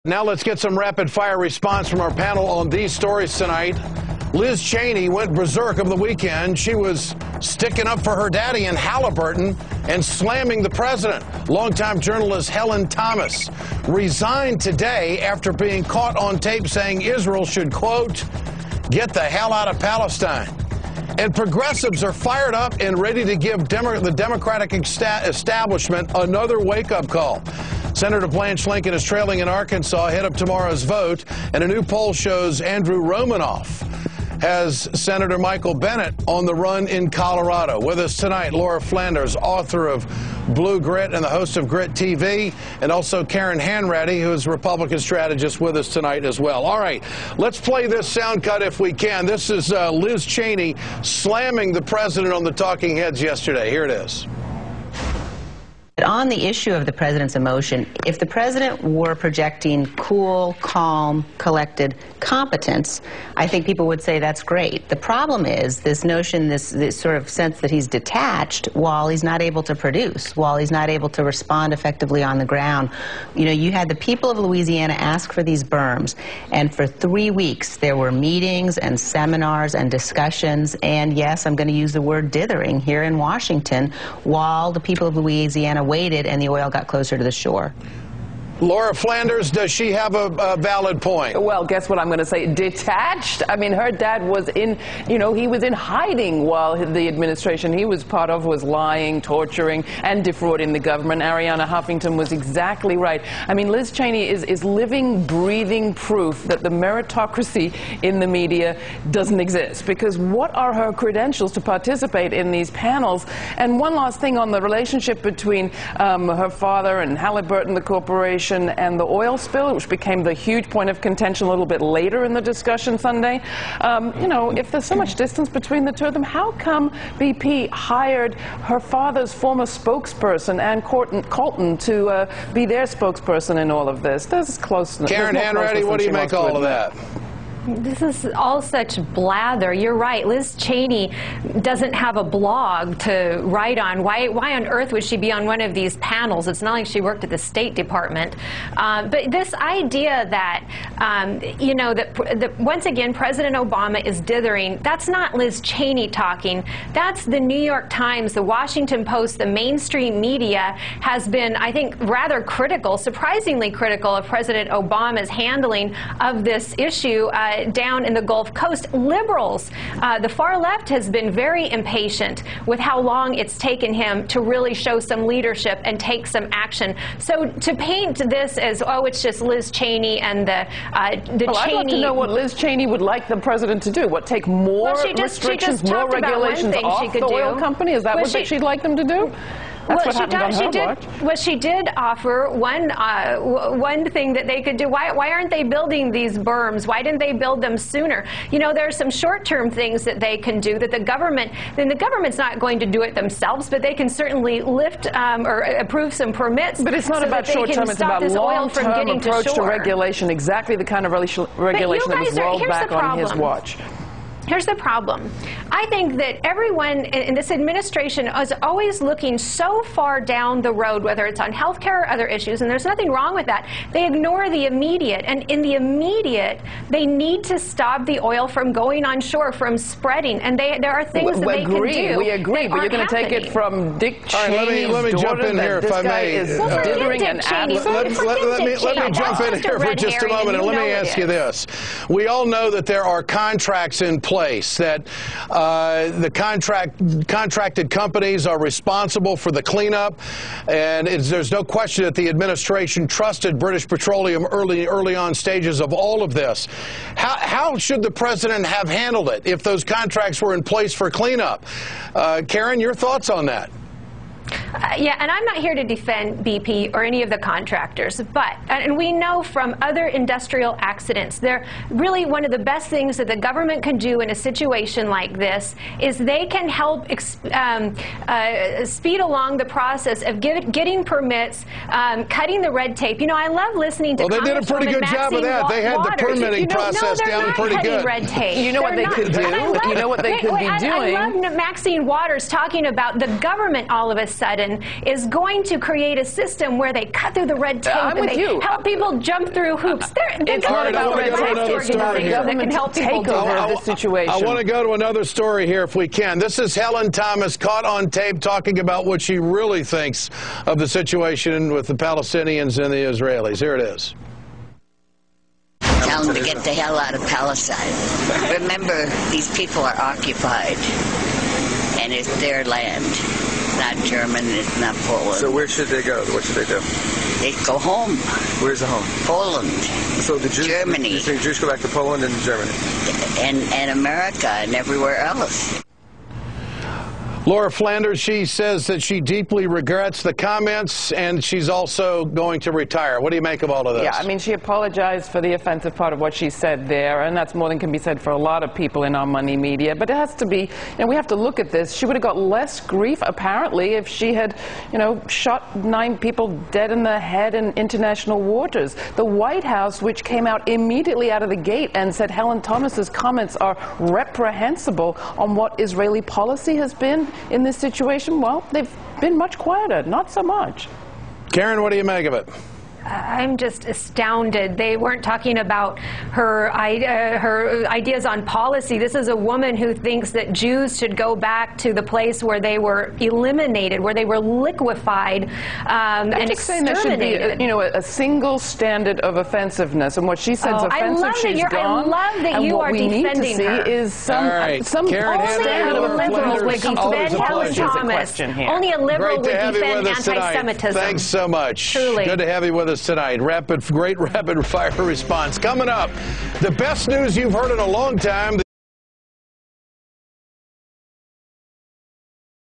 Now let's get some rapid-fire response from our panel on these stories tonight. Liz Cheney went berserk over the weekend. She was sticking up for her daddy in Halliburton and slamming the president. Longtime journalist Helen resigned today after being caught on tape saying Israel should, quote, get the hell out of Palestine. And progressives are fired up and ready to give the Democratic establishment another wake-up call. Senator Blanche Lincoln is trailing in Arkansas ahead of tomorrow's vote, and a new poll shows Andrew Romanoff has Senator Michael Bennet on the run in Colorado. With us tonight, Laura Flanders, author of Blue Grit and the host of Grit TV, and also Karen Hanratty, who is a Republican strategist, with us tonight as well. All right, let's play this sound cut if we can. This is Liz Cheney slamming the president on the talking heads yesterday. Here it is. On the issue of the president's emotion, if the president were projecting cool, calm, collected competence, I think people would say that's great. The problem is this notion, this sort of sense that he's detached while he's not able to produce, while he's not able to respond effectively on the ground. You know, you had the people of Louisiana ask for these berms, and for 3 weeks there were meetings and seminars and discussions, and yes, I'm going to use the word dithering here in Washington, while the people of Louisiana waited and the oil got closer to the shore. Laura Flanders, does she have a valid point? Well, guess what I'm going to say? Detached? I mean, her dad was in, he was in hiding while the administration he was part of was lying, torturing, and defrauding the government. Arianna Huffington was exactly right. I mean, Liz Cheney is living, breathing proof that the meritocracy in the media doesn't exist. Because what are her credentials to participate in these panels? And one last thing on the relationship between her father and Halliburton, the corporation, and the oil spill, which became the huge point of contention a little bit later in the discussion Sunday. If there's so much distance between the two of them, how come BP hired her father's former spokesperson, Ann Colton, to be their spokesperson in all of this? There's closeness. Karen Hanratty, what do you make all of that? This is all such blather. You're right. Liz Cheney doesn't have a blog to write on. Why on earth would she be on one of these panels? It's not like she worked at the State Department. But this idea that, that once again, President Obama is dithering, that's not Liz Cheney talking. That's the New York Times, the Washington Post, the mainstream media has been, I think, rather critical, surprisingly critical of President Obama's handling of this issue down in the Gulf Coast. Liberals, the far left, has been very impatient with how long it's taken him to really show some leadership and take some action. So to paint this as, oh, it's just Liz Cheney and the Cheney... I'd like to know what Liz Cheney would like the president to do. What, take more restrictions, more regulations off the oil company? Is that what she'd like them to do? That's what happened on her watch. Well, she did offer one thing that they could do. Why aren't they building these berms? Why didn't they build them sooner? There are some short-term things that they can do that the government's not going to do it themselves, but they can certainly lift or approve some permits. But it's not about short-term, it's about long-term approach to regulation, exactly the kind of regulation that was rolled back on his watch. Here's the problem. I think that everyone in this administration is always looking so far down the road, whether it's on health care or other issues, and there's nothing wrong with that. They ignore the immediate, and in the immediate, they need to stop the oil from going onshore, from spreading, and there are things that they can do. We agree, but you're going to take it from Dick Cheney's let me jump in here if I may. Let me jump in here for just a moment, and let me ask you this. We all know that there are contracts in place, that the contracted companies are responsible for the cleanup, and there's no question that the administration trusted British Petroleum early on stages of all of this. How should the president have handled it if those contracts were in place for cleanup? Karen, your thoughts on that? Yeah, and I'm not here to defend BP or any of the contractors, but, and we know from other industrial accidents, they're really one of the best things that the government can do in a situation like this is they can help speed along the process of getting permits, cutting the red tape. I love listening to Congresswoman Maxine Waters. Well, they did a pretty good job of that. They had the permitting process down pretty good. Red tape. You know what they could do? You know what they could be doing? I love Maxine Waters talking about the government all of a sudden Biden is going to create a system where they cut through the red tape and they help people jump through hoops. It's not about red tape. It's about a government that can help people take over this situation. I want to go to another story here if we can. This is Helen Thomas caught on tape talking about what she really thinks of the situation with the Palestinians and the Israelis. Here it is. Tell them to get the hell out of Palestine. Remember, these people are occupied, and it's their land. It's not German, it's not Poland. So where should they go? What should they do? They go home. Where's the home? Poland. So the Jews, Germany. So the Jews go back to Poland and Germany? And America and everywhere else. Laura Flanders, she says that she deeply regrets the comments, and she's also going to retire. What do you make of all of this? Yeah, I mean, she apologized for the offensive part of what she said there, and that's more than can be said for a lot of people in our money media. But it has to be, you know, we have to look at this. She would have got less grief, apparently, if she had, you know, shot 9 people dead in the head in international waters. The White House, which came out immediately out of the gate and said Helen Thomas's comments are reprehensible on what Israeli policy has been in this situation, well, they've been much quieter, not so much. Karen, what do you make of it? I'm just astounded. They weren't talking about her ideas on policy. This is a woman who thinks that Jews should go back to the place where they were eliminated, where they were liquefied and saying there should be a single standard of offensiveness, and what she says offensive, she's gone. I love that you are defending her. And what we need to see is some standard of offensiveness. Only a liberal would defend anti-Semitism. Thanks so much. Truly. Good to have you with us tonight. Great rapid fire response. Coming up, the best news you've heard in a long time.